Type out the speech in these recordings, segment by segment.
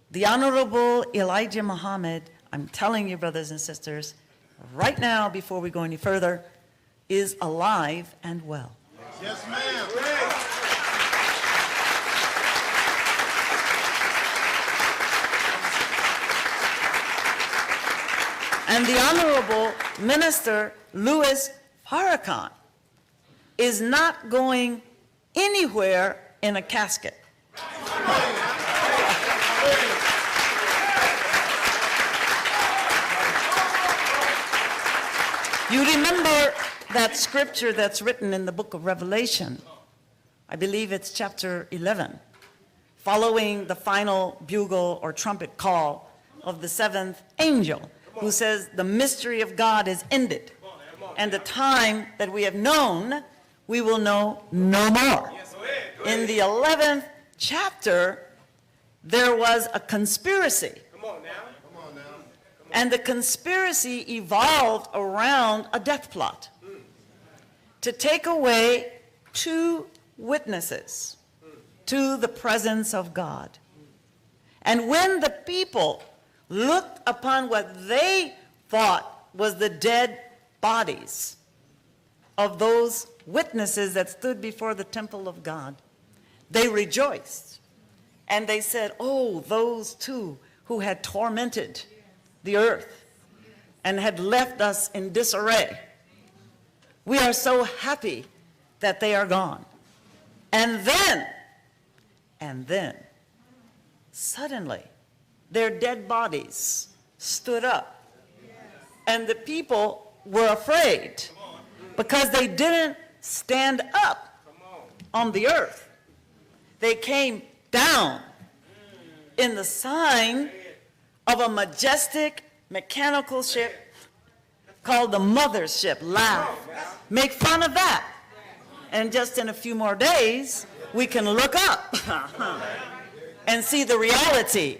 The Honorable Elijah Muhammad, I'm telling you, brothers and sisters, right now, before we go any further, is alive and well. Yes, ma'am. And the Honorable Minister Louis Farrakhan is not going anywhere in a casket. You remember that scripture that's written in the book of Revelation. I believe it's chapter 11, following the final bugle or trumpet call of the seventh angel, who says the mystery of God is ended, and the time that we have known, we will know no more. In the 11th chapter, there was a conspiracy. And the conspiracy evolved around a death plot to take away two witnesses to the presence of God. And when the people looked upon what they thought was the dead bodies of those witnesses that stood before the temple of God, they rejoiced. And they said, oh, those two who had tormented the earth and had left us in disarray. We are so happy that they are gone. And then, suddenly, their dead bodies stood up. And the people were afraid because they didn't stand up on the earth. They came down in the sign of a majestic mechanical ship called the mothership. Laugh. Make fun of that. And just in a few more days, we can look up and see the reality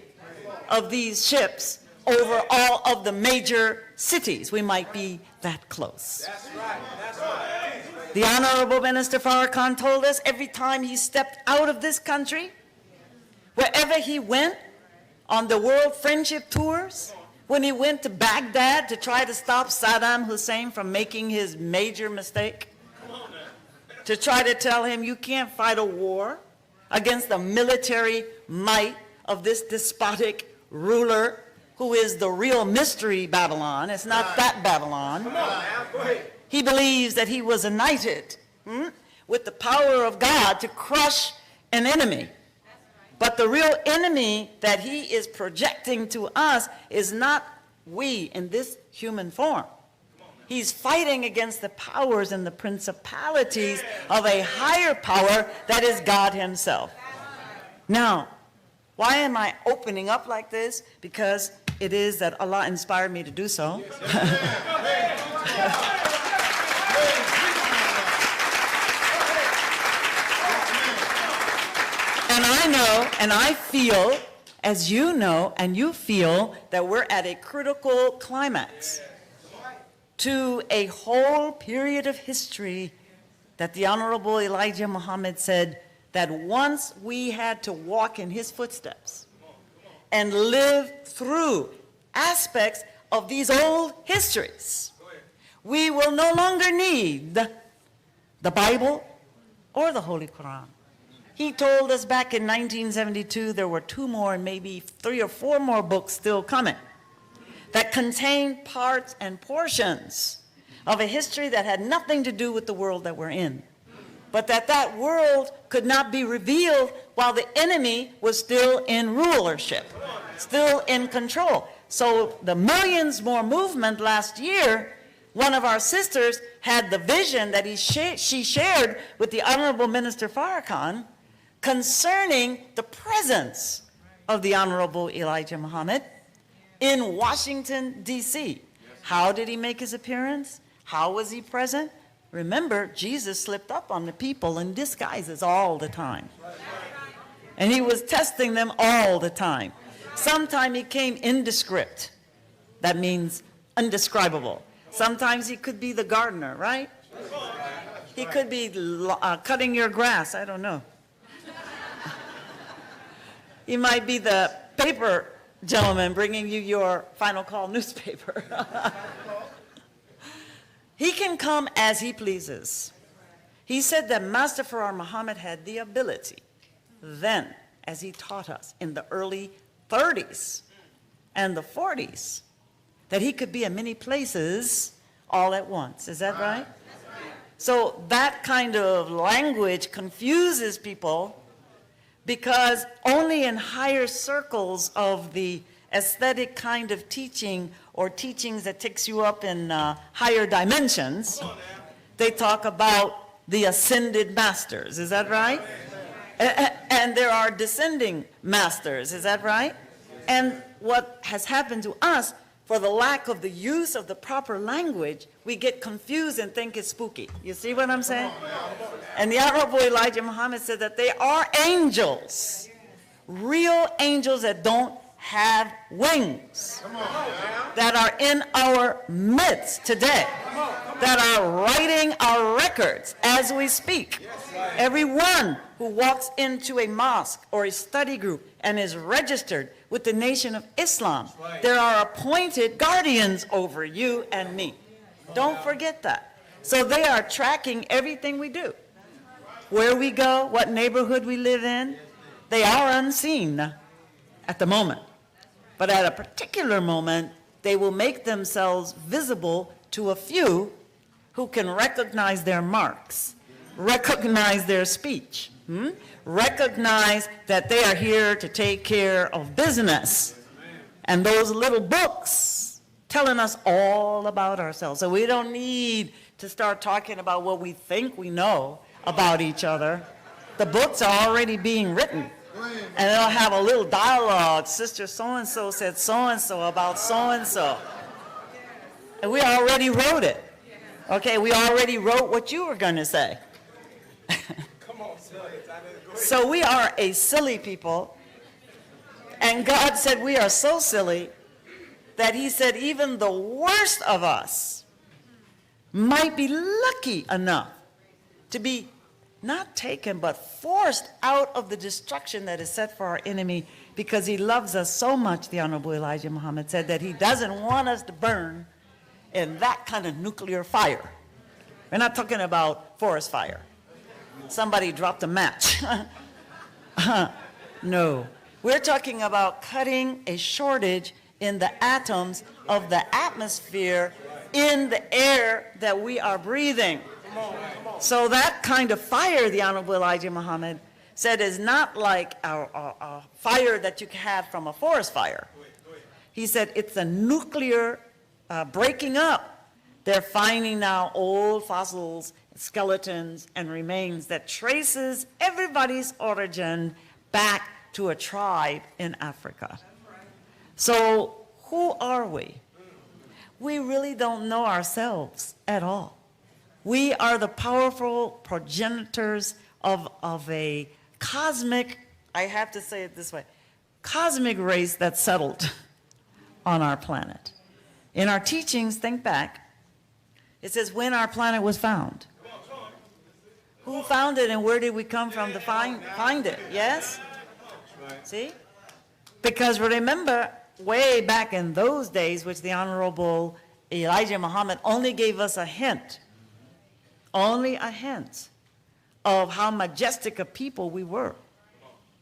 of these ships over all of the major cities. We might be that close. That's right. That's right. The Honorable Minister Farrakhan told us every time he stepped out of this country, wherever he went, on the World Friendship Tours, when he went to Baghdad to try to stop Saddam Hussein from making his major mistake, to try to tell him you can't fight a war against the military might of this despotic ruler who is the real mystery Babylon. It's not that Babylon. He believes that he was united with the power of God to crush an enemy. But the real enemy that he is projecting to us is not we in this human form. He's fighting against the powers and the principalities of a higher power that is God himself. Now, why am I opening up like this? Because it is that Allah inspired me to do so. And I know, and I feel, as you know, and you feel, that we're at a critical climax to a whole period of history that the Honorable Elijah Muhammad said that once we had to walk in his footsteps and live through aspects of these old histories, we will no longer need the Bible or the Holy Quran. He told us back in 1972 there were 2 more and maybe 3 or 4 more books still coming that contain parts and portions of a history that had nothing to do with the world that we're in. But that world could not be revealed while the enemy was still in rulership, still in control. So the Millions More movement last year, one of our sisters had the vision that she shared with the Honorable Minister Farrakhan concerning the presence of the Honorable Elijah Muhammad in Washington, D.C. How did he make his appearance? How was he present? Remember, Jesus slipped up on the people in disguises all the time. And he was testing them all the time. Sometimes he came indescript. That means undescribable. Sometimes he could be the gardener, right? He could be cutting your grass, I don't know. He might be the paper gentleman bringing you your final call newspaper. He can come as he pleases. He said that Master Farrakhan Muhammad had the ability then, as he taught us in the early 30s and the 40s, that he could be in many places all at once. Is that right? So that kind of language confuses people, because only in higher circles of the aesthetic kind of teaching, or teachings that takes you up in higher dimensions, they talk about the ascended masters. Is that right? And there are descending masters. Is that right? And what has happened to us, for the lack of the use of the proper language, we get confused and think it's spooky. You see what I'm saying? And the Honorable Elijah Muhammad said that they are angels, real angels that don't have wings, that are in our midst today, that are writing our records as we speak. Everyone who walks into a mosque or a study group and is registered with the Nation of Islam, there are appointed guardians over you and me. Don't forget that. So they are tracking everything we do. Where we go, what neighborhood we live in, they are unseen at the moment. But at a particular moment, they will make themselves visible to a few who can recognize their marks, recognize their speech, recognize that they are here to take care of business. And those little books telling us all about ourselves. So we don't need to start talking about what we think we know about each other. The books are already being written. And they'll have a little dialogue. Sister so-and-so said so-and-so about so-and-so. And we already wrote it. Okay, we already wrote what you were going to say. So we are a silly people. And God said we are so silly that he said even the worst of us might be lucky enough to be not taken, but forced out of the destruction that is set for our enemy, because he loves us so much, the Honorable Elijah Muhammad said, that he doesn't want us to burn in that kind of nuclear fire. We're not talking about forest fire. Somebody dropped a match. No. We're talking about cutting a shortage in the atoms of the atmosphere in the air that we are breathing. So that kind of fire, the Honorable Elijah Muhammad said, is not like a fire that you can have from a forest fire. He said it's a nuclear breaking up. They're finding now old fossils, skeletons, and remains that traces everybody's origin back to a tribe in Africa. So who are we? We really don't know ourselves at all. We are the powerful progenitors of a cosmic, I have to say it this way, cosmic race that settled on our planet. In our teachings, think back, it says when our planet was found. Who found it and where did we come from to find it? Yes? See? Because remember, way back in those days, which the Honorable Elijah Muhammad only gave us a hint of how majestic a people we were.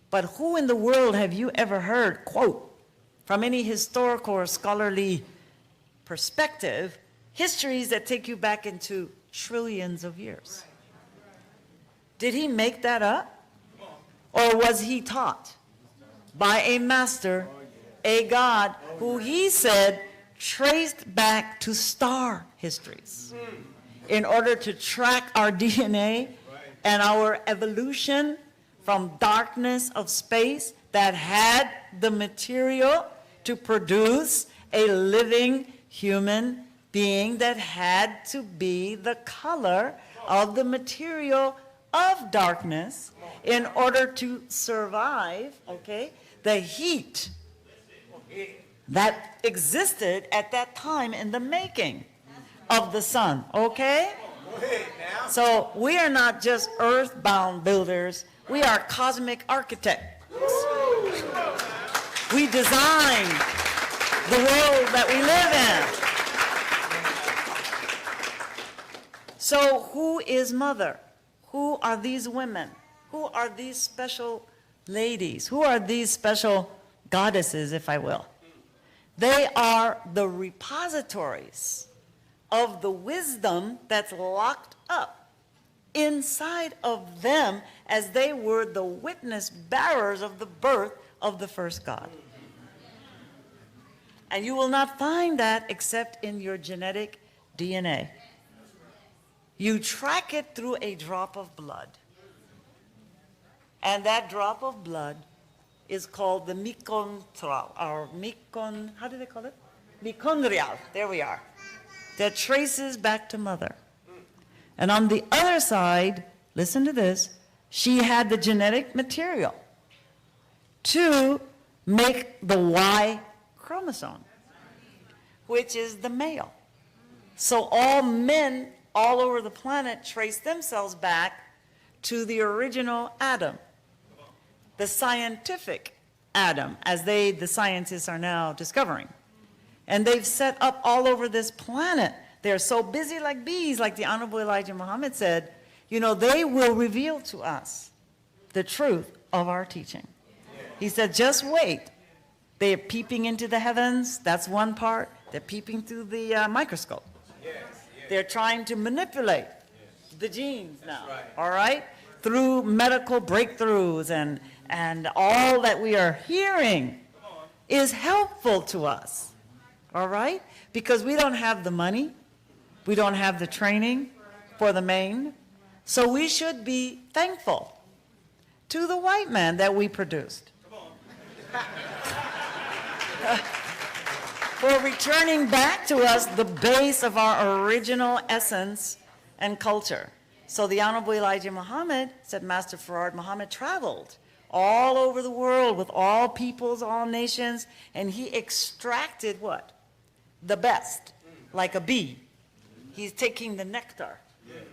But who in the world have you ever heard quote from any historical or scholarly perspective histories that take you back into trillions of years? Did he make that up? Or was he taught by a master, a God, who he said traced back to star histories in order to track our DNA and our evolution from darkness of space that had the material to produce a living human being that had to be the color of the material of darkness in order to survive, okay, the heat that existed at that time in the making of the sun, okay? So we are not just earthbound builders, we are cosmic architects. We design the world that we live in. So who is mother? Who are these women? Who are these special ladies? Who are these special goddesses, if I will? They are the repositories of the wisdom that's locked up inside of them as they were the witness bearers of the birth of the first God. And you will not find that except in your genetic DNA. You track it through a drop of blood. And that drop of blood is called the mitochondrial, or how do they call it? Mitochondrial, there we are. That traces back to mother. And on the other side, listen to this, she had the genetic material to make the Y chromosome, which is the male. So all men all over the planet trace themselves back to the original Adam, the scientific Adam, as the scientists are now discovering. And they've set up all over this planet. They're so busy like bees, like the Honorable Elijah Muhammad said, you know, they will reveal to us the truth of our teaching. He said, just wait. They're peeping into the heavens, that's one part. They're peeping through the microscope. They're trying to manipulate the genes now, all right? Through medical breakthroughs and all that we are hearing is helpful to us, all right? Because we don't have the money, we don't have the training for the main, so we should be thankful to the white man that we produced. For returning back to us the base of our original essence and culture. So the Honorable Elijah Muhammad said Master Farad Muhammad traveled all over the world with all peoples, all nations, and he extracted what? The best, like a bee. He's taking the nectar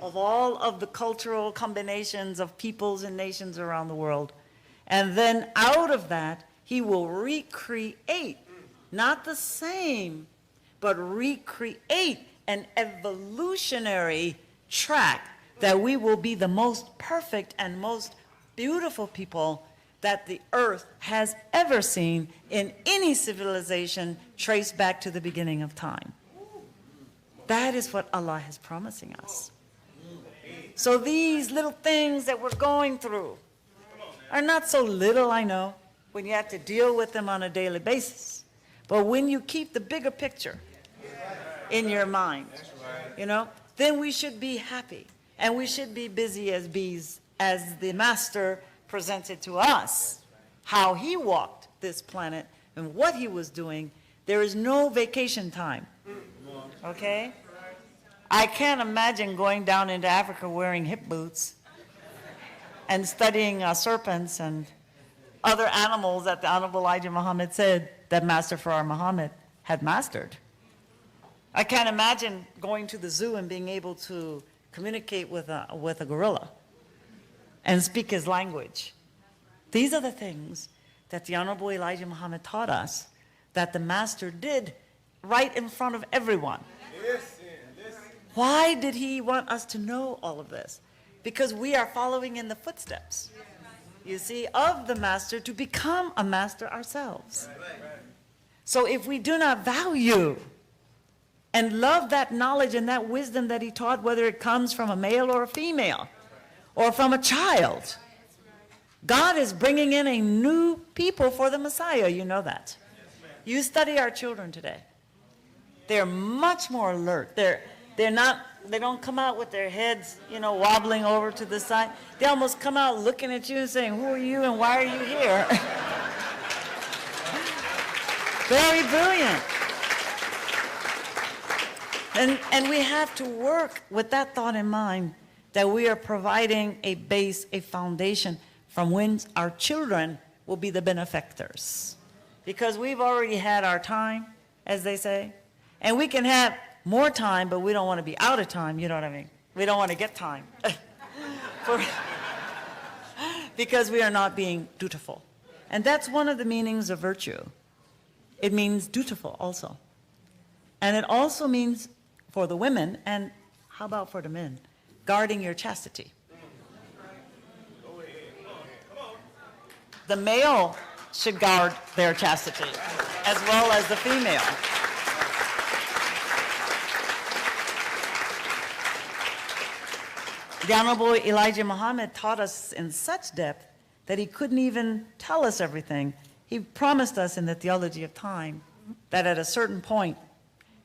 of all of the cultural combinations of peoples and nations around the world. And then out of that, he will recreate, not the same, but recreate an evolutionary track that we will be the most perfect and most beautiful people that the earth has ever seen in any civilization traced back to the beginning of time. That is what Allah is promising us. So these little things that we're going through are not so little, I know, when you have to deal with them on a daily basis. But when you keep the bigger picture in your mind, you know, then we should be happy. And we should be busy as bees, as the Master presented to us how he walked this planet and what he was doing. There is no vacation time, okay? I can't imagine going down into Africa wearing hip boots and studying serpents and other animals that the Honorable Elijah Muhammad said that Master Farad Muhammad had mastered. I can't imagine going to the zoo and being able to communicate with a gorilla and speak his language. These are the things that the Honorable Elijah Muhammad taught us that the Master did right in front of everyone. Why did he want us to know all of this? Because we are following in the footsteps, you see, of the Master to become a master ourselves. So if we do not value and love that knowledge and that wisdom that he taught, whether it comes from a male or a female, or from a child, God is bringing in a new people for the Messiah, you know that. You study our children today. They're much more alert. They don't come out with their heads, you know, wobbling over to the side. They almost come out looking at you and saying, who are you and why are you here? Very brilliant. And we have to work with that thought in mind, that we are providing a base, a foundation from whence our children will be the benefactors. Because we've already had our time, as they say, and we can have more time, but we don't want to be out of time, you know what I mean? We don't want to get time. Because we are not being dutiful. And that's one of the meanings of virtue. It means dutiful also. And it also means for the women, and how about for the men, guarding your chastity. The male should guard their chastity as well as the female. The Honorable Elijah Muhammad taught us in such depth that he couldn't even tell us everything. He promised us in the Theology of Time that at a certain point,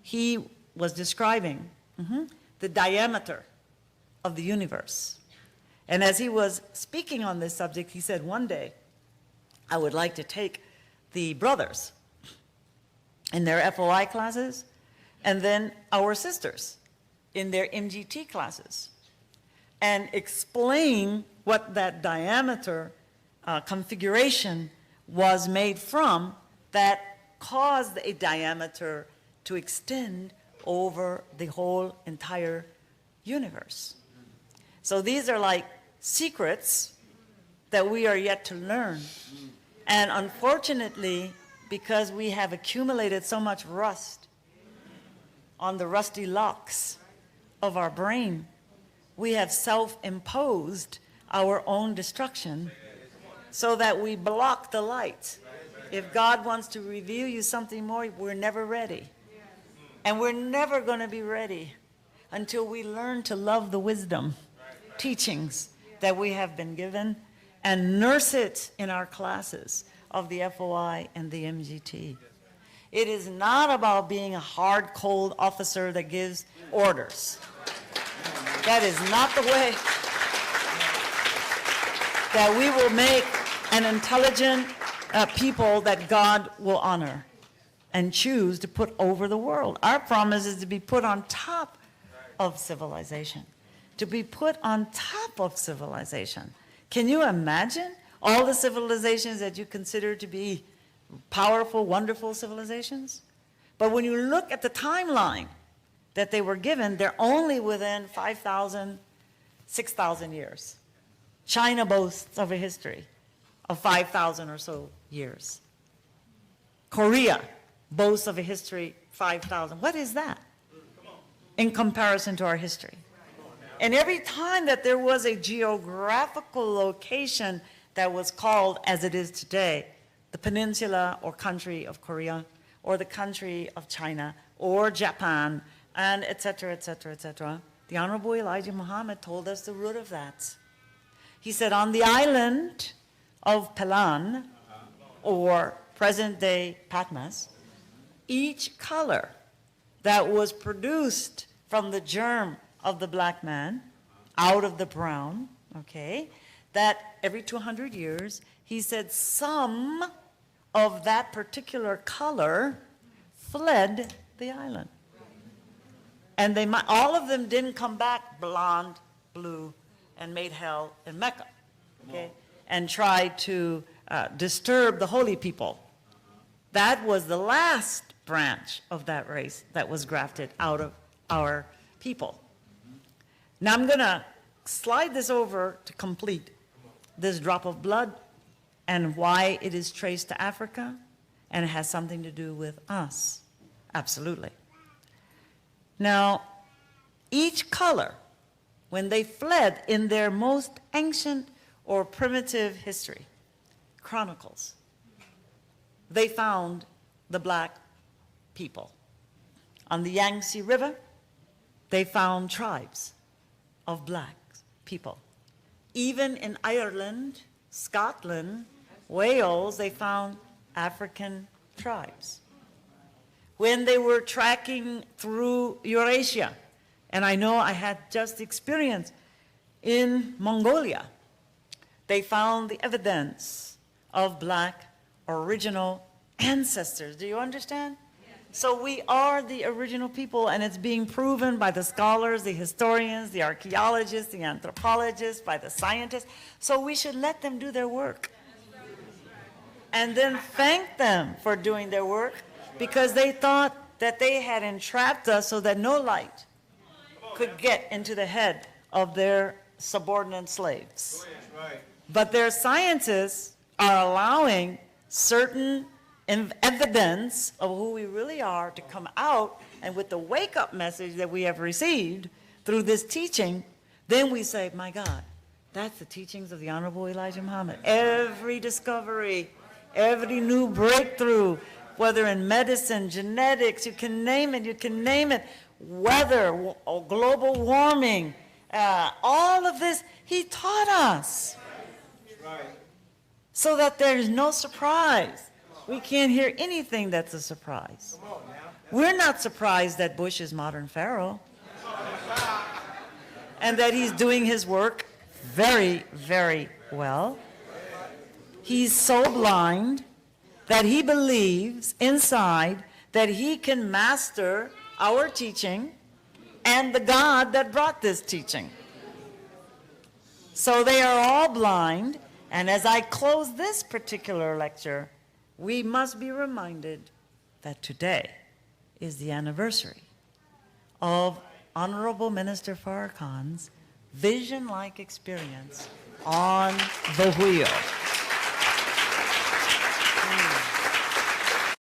he was describing the diameter of the universe. And as he was speaking on this subject, he said, one day, I would like to take the brothers in their FOI classes, and then our sisters in their MGT classes, and explain what that diameter configuration was made from that caused a diameter to extend over the whole entire universe. So these are like secrets that we are yet to learn. And unfortunately, because we have accumulated so much rust on the rusty locks of our brain, we have self-imposed our own destruction so that we block the light. If God wants to reveal you something more, we're never ready. And we're never going to be ready until we learn to love the wisdom, teachings that we have been given, and nurse it in our classes of the FOI and the MGT. It is not about being a hard, cold officer that gives orders. That is not the way that we will make an intelligent people that God will honor and choose to put over the world. Our promise is to be put on top of civilization, to be put on top of civilization. Can you imagine all the civilizations that you consider to be powerful, wonderful civilizations? But when you look at the timeline that they were given, they're only within 5,000, 6,000 years. China boasts of a history of 5,000 or so years. Korea boasts of a history 5,000. What is that in comparison to our history? And every time that there was a geographical location that was called as it is today, the peninsula or country of Korea, or the country of China, or Japan, and et cetera, et cetera, et cetera, the Honorable Elijah Muhammad told us the root of that. He said, on the island of Pelan, or present-day Patmos, each color that was produced from the germ of the black man, out of the brown, okay, that every 200 years, he said some of that particular color fled the island. And they might, all of them didn't come back blonde, blue, and made hell in Mecca, okay, and tried to disturb the holy people. That was the last branch of that race that was grafted out of our people. Now I'm going to slide this over to complete this drop of blood and why it is traced to Africa, and it has something to do with us. Absolutely. Now, each color, when they fled in their most ancient or primitive history, chronicles, they found the black people. On the Yangtze River, they found tribes of black people. Even in Ireland, Scotland, Wales, they found African tribes. When they were tracking through Eurasia, and I know I had just experience in Mongolia, they found the evidence of black original ancestors. Do you understand? So we are the original people, and it's being proven by the scholars, the historians, the archaeologists, the anthropologists, by the scientists. So we should let them do their work. And then thank them for doing their work, because they thought that they had entrapped us so that no light could get into the head of their subordinate slaves. But their scientists are allowing certain evidence of who we really are to come out, and with the wake-up message that we have received through this teaching, then we say, my God, that's the teachings of the Honorable Elijah Muhammad. Every discovery, every new breakthrough, whether in medicine, genetics, you can name it, weather, global warming, all of this, he taught us. So that there's no surprise. We can't hear anything that's a surprise. We're not surprised that Bush is modern Pharaoh and that he's doing his work very, very well. He's so blind that he believes inside that he can master our teaching and the God that brought this teaching. So they are all blind, and as I close this particular lecture, we must be reminded that today is the anniversary of Honorable Minister Farrakhan's vision-like experience on the wheel.